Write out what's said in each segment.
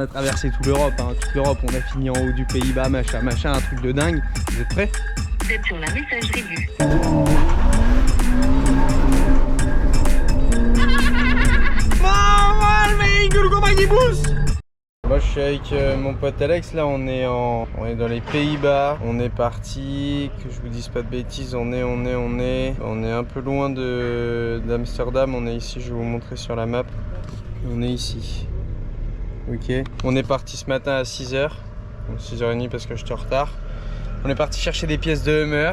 On a traversé toute l'Europe, on a fini en haut du Pays-Bas, machin, un truc de dingue. Vous êtes prêts? Vous êtes sur la messagerie du... Maman, le véhicule, comment il pousse? Moi je suis avec mon pote Alex, là on est dans les Pays-Bas, on est parti, que je vous dise pas de bêtises, on est un peu loin d'Amsterdam, on est ici, je vais vous montrer sur la map, on est ici. Ok, on est parti ce matin à 6h, 6h30 parce que j'étais en retard. On est parti chercher des pièces de Hummer.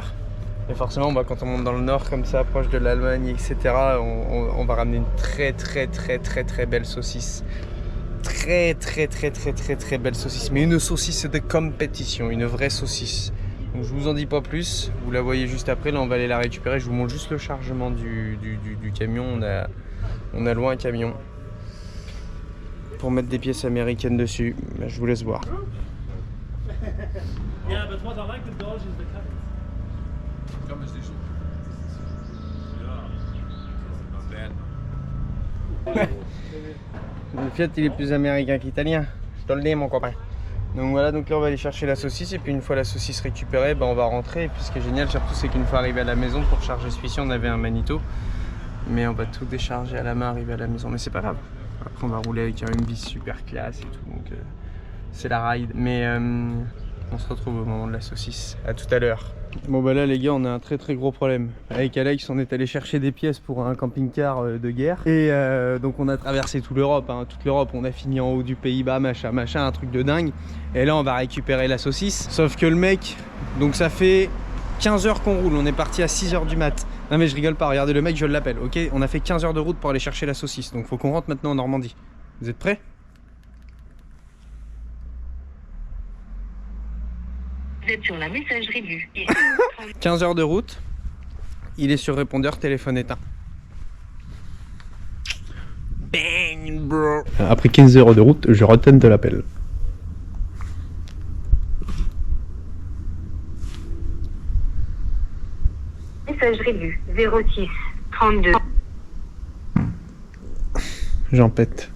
Et forcément, quand on monte dans le nord comme ça, proche de l'Allemagne, etc., on va ramener une très belle saucisse. Très belle saucisse. Mais une saucisse de compétition, une vraie saucisse. Donc je vous en dis pas plus, vous la voyez juste après, là on va aller la récupérer. Je vous montre juste le chargement du camion, on a loin un camion. Pour mettre des pièces américaines dessus, je vous laisse voir. Yeah, but what I like the Dodge is the cut. Conversation. Yeah, not bad. Le Fiat il est plus américain qu'italien, je te le dis mon copain. Donc voilà, donc là on va aller chercher la saucisse et puis une fois la saucisse récupérée, on va rentrer. Et puis ce qui est génial surtout c'est qu'une fois arrivé à la maison, pour charger celui-ci on avait un magnéto. Mais on va tout décharger à la main arrivé à la maison, mais c'est pas grave. Après on va rouler avec un bis super classe et tout, donc c'est la ride. Mais on se retrouve au moment de la saucisse, à tout à l'heure. Bon bah là les gars on a un très gros problème. Avec Alex on est allé chercher des pièces pour un camping-car de guerre. Et donc on a traversé toute l'Europe, on a fini en haut du Pays-Bas, machin, un truc de dingue. Et là on va récupérer la saucisse. Sauf que le mec, donc ça fait 15 heures qu'on roule, on est parti à 6 h du mat. Non mais je rigole pas, regardez le mec, je l'appelle, ok? On a fait 15 heures de route pour aller chercher la saucisse, donc faut qu'on rentre maintenant en Normandie. Vous êtes prêts? Vous êtes sur la messagerie du... 15 heures de route, il est sur répondeur, téléphone éteint. Bang bro. Après 15 heures de route, je retente l'appel. Messagerie du 06 32. J'en pète.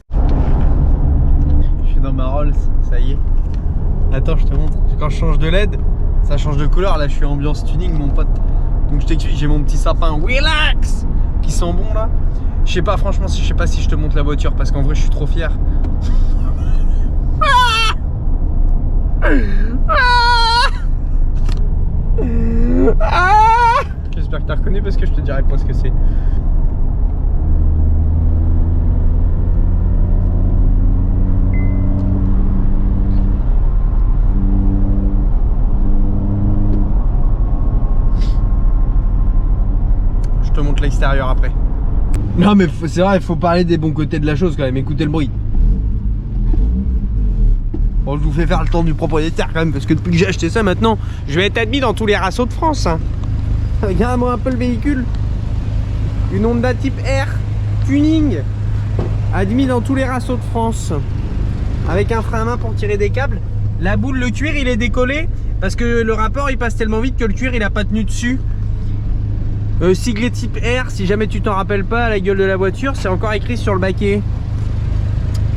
Je suis dans ma Rolls, ça y est. Attends, je te montre. Quand je change de LED, ça change de couleur. Là, je suis ambiance tuning, mon pote. Donc, je t'explique, j'ai mon petit sapin Relax qui sent bon là. Je sais pas, franchement, je sais pas si je te montre la voiture parce qu'en vrai, je suis trop fier. J'espère que tu as reconnu parce que je te dirai pas ce que c'est. Je te montre l'extérieur après. Non mais c'est vrai, il faut parler des bons côtés de la chose quand même, écoutez le bruit. Bon, je vous fais faire le temps du propriétaire quand même parce que depuis que j'ai acheté ça maintenant, je vais être admis dans tous les rassos de France. Regarde-moi un peu le véhicule. Une Honda Type R tuning, admis dans tous les rassos de France, avec un frein à main pour tirer des câbles. La boule, le cuir il est décollé parce que le rapport il passe tellement vite que le cuir il a pas tenu dessus. Siglé Type R, si jamais tu t'en rappelles pas, à la gueule de la voiture, c'est encore écrit sur le baquet.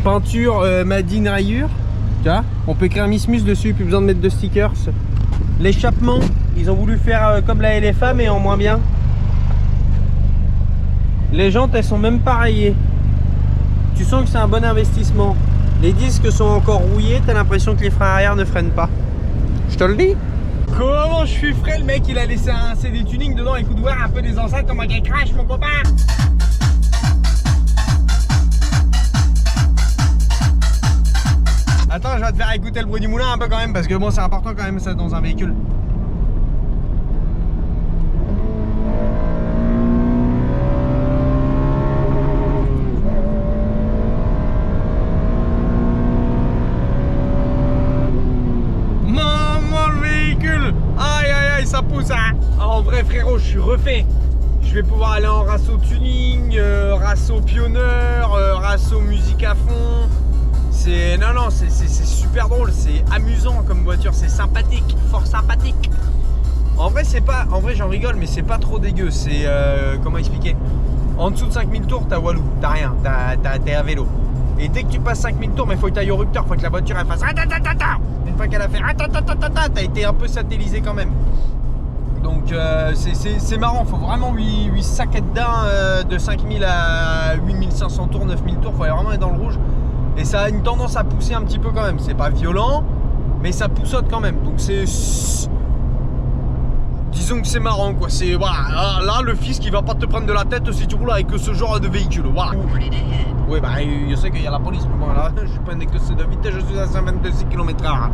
Peinture Madine rayure. On peut écrire Miss Mus dessus, plus besoin de mettre de stickers. L'échappement, ils ont voulu faire comme la LFA mais en moins bien. Les jantes elles sont même pas rayées. Tu sens que c'est un bon investissement. Les disques sont encore rouillés, t'as l'impression que les freins arrière ne freinent pas. Je te le dis. Comment je suis frais, le mec il a laissé un CD tuning dedans, écoute voir un peu des enceintes comment qu'elle crache mon copain. Attends, je vais te faire écouter le bruit du moulin un peu quand même parce que bon c'est important quand même ça dans un véhicule. Maman le véhicule. Aïe aïe aïe ça pousse hein. Ah, en vrai frérot je suis refait. Je vais pouvoir aller en rasso tuning, rasso pionnier, rasso musique à fond. Non, c'est super drôle, c'est amusant comme voiture, c'est sympathique, fort sympathique. En vrai c'est pas, en vrai j'en rigole mais c'est pas trop dégueu, c'est comment expliquer. En dessous de 5000 tours t'as Walou, t'as rien, t'es à vélo. Et dès que tu passes 5000 tours, mais faut que tu ailles au rupteur, faut que la voiture elle fasse une fois qu'elle a fait t'as été un peu satellisé quand même. Donc c'est marrant, faut vraiment lui saquer dedans de 5000 à 8500 tours, 9000 tours, faut aller vraiment être dans le rouge. Et ça a une tendance à pousser un petit peu quand même. C'est pas violent, mais ça poussote quand même. Donc c'est... Disons que c'est marrant quoi. C'est voilà, là le fisc il va pas te prendre de la tête si tu roules avec ce genre de véhicule. Voilà. Oui bah je sais qu'il y a la police, mais bon là je suis pas un excès de vitesse, je suis à 126 km/h.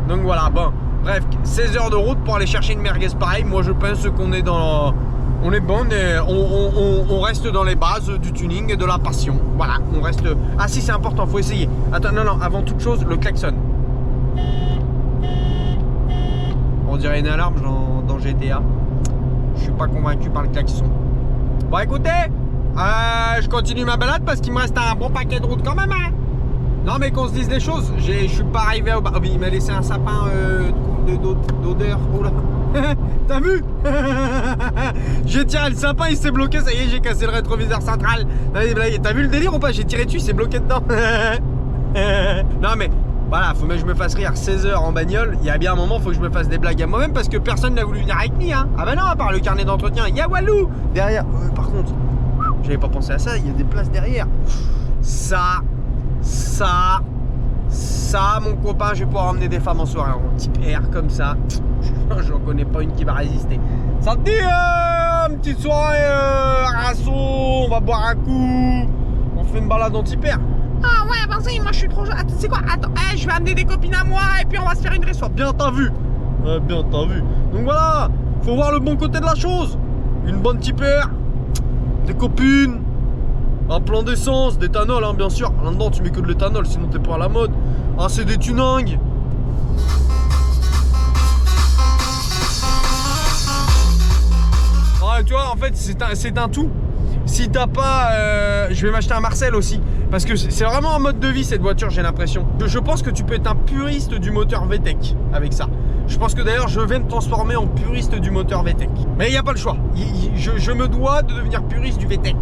Donc voilà, bon. Bref, 16 heures de route pour aller chercher une merguez pareil. Moi je pense qu'on est dans... On est bon, on reste dans les bases du tuning et de la passion. Voilà, on reste... Ah si, c'est important, faut essayer. Attends, non, avant toute chose, le klaxon. On dirait une alarme dans GTA. Je suis pas convaincu par le klaxon. Bon écoutez, je continue ma balade parce qu'il me reste un bon paquet de route quand même, hein. Non mais qu'on se dise les choses, je suis pas arrivé au... Oh, il m'a laissé un sapin d'odeur. Oh là. T'as vu? J'ai tiré le sapin, il s'est bloqué, ça y est, j'ai cassé le rétroviseur central. T'as vu le délire ou pas? J'ai tiré dessus, il s'est bloqué dedans. Non mais voilà, faut que je me fasse rire 16 heures en bagnole. Il y a bien un moment, faut que je me fasse des blagues à moi-même parce que personne n'a voulu venir avec moi, hein. Ah bah non, à part le carnet d'entretien, il y a Walou derrière. Par contre, j'avais pas pensé à ça, il y a des places derrière. Ça, mon copain, je vais pouvoir emmener des femmes en soirée en type R comme ça. J'en connais pas une qui va résister. Ça te dit une petite soirée rasso, on va boire un coup, on fait une balade en type R. Ah ouais, vas-y, moi je suis trop jeune. Attends, c'est quoi? Attends, je vais amener des copines à moi et puis on va se faire une réso. Bien t'as vu. Bien t'as vu. Donc voilà, faut voir le bon côté de la chose. Une bonne type R, des copines, un plein d'essence, d'éthanol, hein, bien sûr. Là-dedans, tu mets que de l'éthanol, sinon t'es pas à la mode. Ah, c'est des tuningues. Ah, tu vois, en fait, c'est un tout. Si t'as pas... je vais m'acheter un Marcel aussi. Parce que c'est vraiment un mode de vie, cette voiture, j'ai l'impression. Je pense que tu peux être un puriste du moteur VTEC avec ça. Je pense que d'ailleurs, je vais me transformer en puriste du moteur VTEC. Mais il n'y a pas le choix. Je me dois de devenir puriste du VTEC.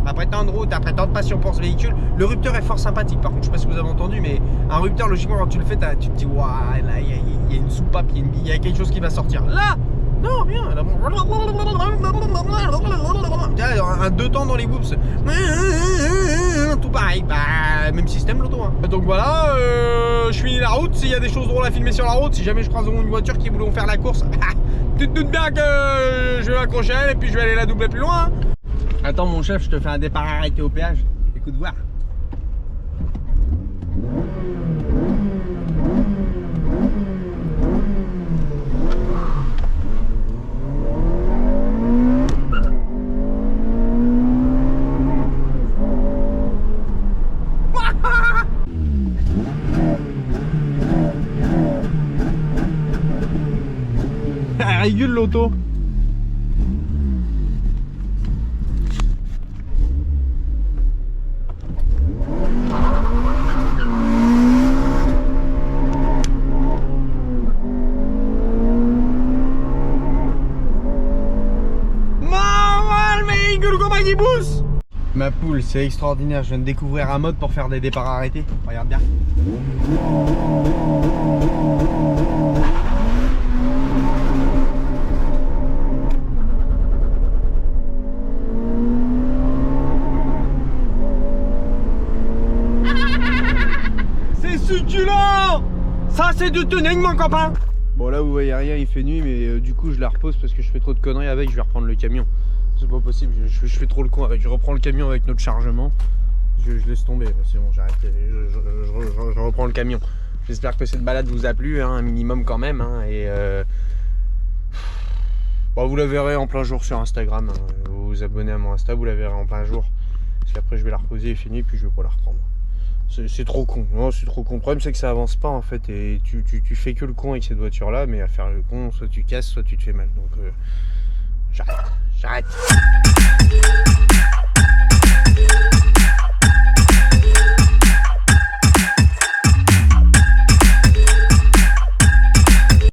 Après tant de route, après tant de passion pour ce véhicule, le rupteur est fort sympathique. Par contre, je sais pas si vous avez entendu, mais un rupteur, logiquement, quand tu le fais, tu te dis, waouh, là, il y a une soupape, il y a quelque chose qui va sortir. Là, non, rien. Un deux temps dans les whoops. Tout pareil, bah, même système l'auto. Hein. Donc voilà, je finis la route. S'il y a des choses drôles à filmer sur la route, si jamais je croise une voiture qui voulait faire la course, tu te doutes bien que je vais m'accrocher à elle et puis je vais aller la doubler plus loin. Hein. Attends mon chef, je te fais un départ arrêté au péage. Écoute voir. Régule l'auto. Ma poule, c'est extraordinaire, je viens de découvrir un mode pour faire des départs arrêtés. Regarde bien. C'est succulent. Ça c'est du tuning mon copain. Bon là vous voyez rien, il fait nuit, mais du coup je la repose parce que je fais trop de conneries avec, je vais reprendre le camion. C'est pas possible, je fais trop le con avec. Je reprends le camion avec notre chargement. Je laisse tomber, c'est bon, j'arrête. Je reprends le camion. J'espère que cette balade vous a plu, hein, un minimum quand même. Hein, et bon, vous la verrez en plein jour sur Instagram. Hein. Vous vous abonnez à mon Insta, vous la verrez en plein jour. Parce qu'après je vais la reposer et finir, puis je vais pas la reprendre. C'est trop con, non, c'est trop con. Le problème c'est que ça avance pas en fait. Et tu fais que le con avec cette voiture là, mais à faire le con, soit tu casses, soit tu te fais mal. Donc j'arrête.